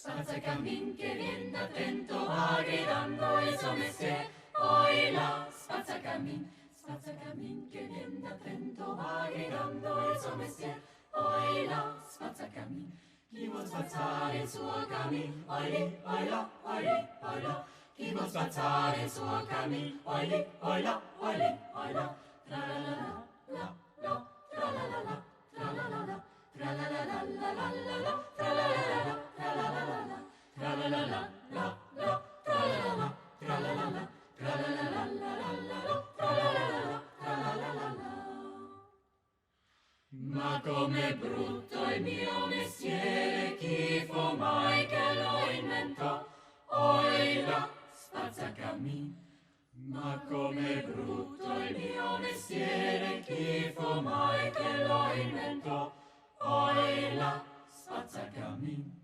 Spazzacamin che vien da Trento va gridando il suo mestiere. Oi là, spazzacamin, spazzacamin che vien da Trento va gridando il suo mestiere. Oi là, spazzacamin, chi vuol spazzare il suo cammin? Oi lì, oi là, oi lì, oi là. Chi vuol spazzare il suo cammin? Oi lì, oi là, oi lì, oi là. Tra la la la, la, tra la la la, tra la la la, tra la la la, la la la la, tra la la la, tra la la la, tra la la la, la la, tra la la la, tra la la la, tra la la la, la la la, tra la la la, tra la la la. Ma com'è brutto il mio mestiere, chi fu mai che lo inventò? Oi là, spazzacamin. Ma com'è brutto il mio mestiere, chi fu mai che lo inventò? Oi là, spazzacamin.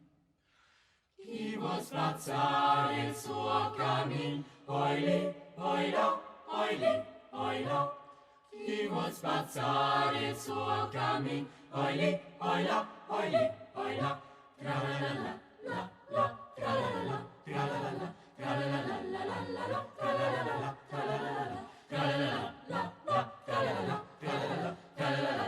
Chi vuol spazzare il suo cammin? Oi lì, oi là, oi lì, oi là. Chi vuol spazzare il suo cammin? Oi lì, oi là, oi lì, oi là. Tra la la la, la la, tra la la la, tra la la la, tra la la la, la la la la, tra la la la, tra la la la, tra la la la, la la, tra la la la, tra la la la, tra la la la.